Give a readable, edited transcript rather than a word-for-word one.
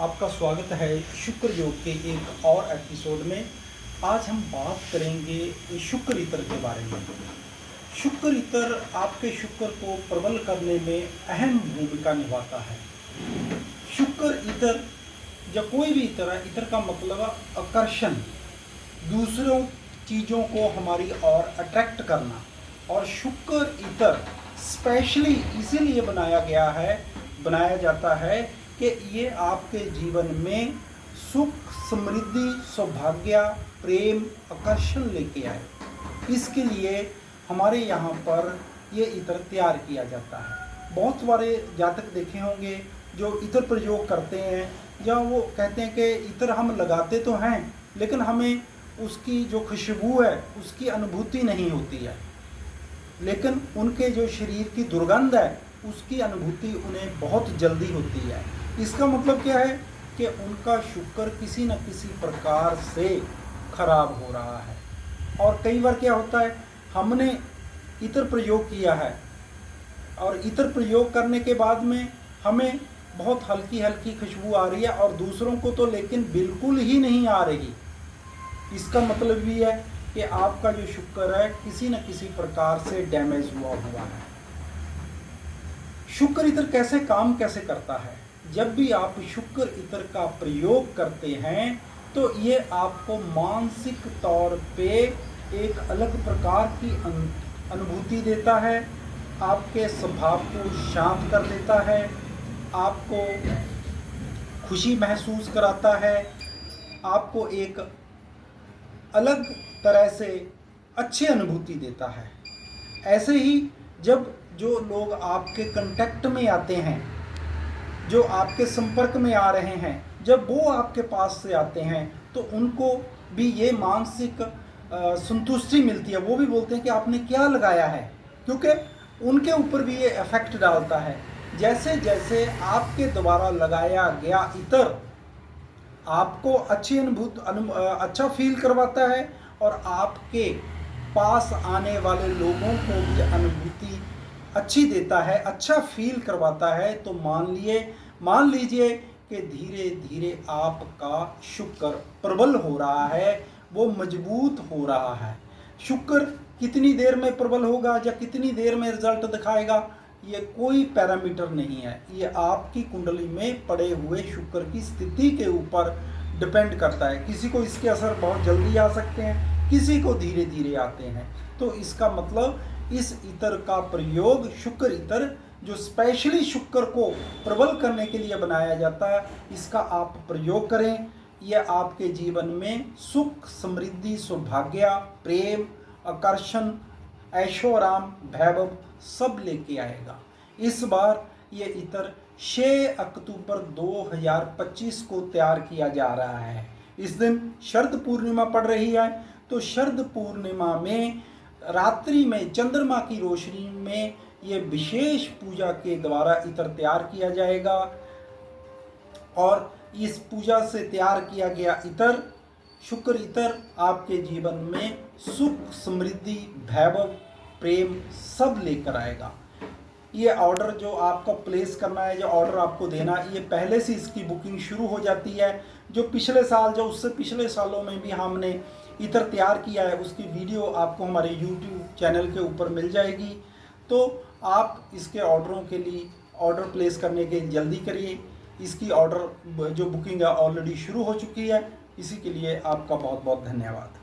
आपका स्वागत है शुक्र योग के एक और एपिसोड में। आज हम बात करेंगे शुक्र इत्र के बारे में। शुक्र इत्र आपके शुक्र को प्रबल करने में अहम भूमिका निभाता है। शुक्र इत्र जब कोई भी इत्र है, इत्र का मतलब आकर्षण, दूसरों चीज़ों को हमारी ओर अट्रैक्ट करना। और शुक्र इत्र स्पेशली इसीलिए बनाया जाता है कि ये आपके जीवन में सुख, समृद्धि, सौभाग्य, प्रेम, आकर्षण लेके आए। इसके लिए हमारे यहाँ पर ये इत्र तैयार किया जाता है। बहुत सारे जातक देखे होंगे जो इत्र प्रयोग करते हैं, या वो कहते हैं कि इत्र हम लगाते तो हैं लेकिन हमें उसकी जो खुशबू है उसकी अनुभूति नहीं होती है, लेकिन उनके जो शरीर की दुर्गंध है उसकी अनुभूति उन्हें बहुत जल्दी होती है। इसका मतलब क्या है कि उनका शुक्र किसी न किसी प्रकार से खराब हो रहा है। और कई बार क्या होता है, हमने इत्र प्रयोग किया है और इत्र प्रयोग करने के बाद में हमें बहुत हल्की हल्की खुशबू आ रही है और दूसरों को तो लेकिन बिल्कुल ही नहीं आ रही। इसका मतलब भी है कि आपका जो शुक्र है किसी न किसी प्रकार से डैमेज हुआ है। शुक्र इत्र कैसे करता है? जब भी आप शुक्र इत्र का प्रयोग करते हैं तो ये आपको मानसिक तौर पे एक अलग प्रकार की अनुभूति देता है, आपके स्वभाव को शांत कर देता है, आपको खुशी महसूस कराता है, आपको एक अलग तरह से अच्छी अनुभूति देता है। ऐसे ही जब जो लोग आपके कांटेक्ट में आते हैं, जो आपके संपर्क में आ रहे हैं, जब वो आपके पास से आते हैं तो उनको भी ये मानसिक संतुष्टि मिलती है। वो भी बोलते हैं कि आपने क्या लगाया है, क्योंकि उनके ऊपर भी ये इफेक्ट डालता है। जैसे जैसे आपके द्वारा लगाया गया इत्र आपको अच्छी अच्छा फील करवाता है और आपके पास आने वाले लोगों को भी अनुभूति अच्छी देता है, अच्छा फील करवाता है, तो मान लीजिए कि धीरे धीरे आपका शुक्र प्रबल हो रहा है, वो मजबूत हो रहा है। शुक्र कितनी देर में प्रबल होगा या कितनी देर में रिजल्ट दिखाएगा, ये कोई पैरामीटर नहीं है। ये आपकी कुंडली में पड़े हुए शुक्र की स्थिति के ऊपर डिपेंड करता है। किसी को इसके असर बहुत जल्दी आ सकते हैं, किसी को धीरे धीरे आते हैं। तो इसका मतलब इस इत्र का प्रयोग, शुक्र इत्र जो स्पेशली शुक्र को प्रबल करने के लिए बनाया जाता है, इसका आप प्रयोग करें। यह आपके जीवन में सुख, समृद्धि, सौभाग्य, प्रेम, आकर्षण, ऐशो आराम, वैभव सब लेके आएगा। इस बार ये इत्र 6 अक्टूबर 2025 को तैयार किया जा रहा है। इस दिन शरद पूर्णिमा पड़ रही है, तो शरद पूर्णिमा में रात्रि में चंद्रमा की रोशनी में ये विशेष पूजा के द्वारा इत्र तैयार किया जाएगा। और इस पूजा से तैयार किया गया इत्र, शुक्र इत्र, आपके जीवन में सुख, समृद्धि, वैभव, प्रेम सब लेकर आएगा। ये ऑर्डर जो आपको प्लेस करना है, जो ऑर्डर आपको देना है, ये पहले से इसकी बुकिंग शुरू हो जाती है। जो पिछले साल, जो उससे पिछले सालों में भी हमने इत्र तैयार किया है, उसकी वीडियो आपको हमारे YouTube चैनल के ऊपर मिल जाएगी। तो आप इसके ऑर्डरों के लिए ऑर्डर प्लेस करने के जल्दी करिए। इसकी ऑर्डर जो बुकिंग है ऑलरेडी शुरू हो चुकी है। इसी के लिए आपका बहुत बहुत धन्यवाद।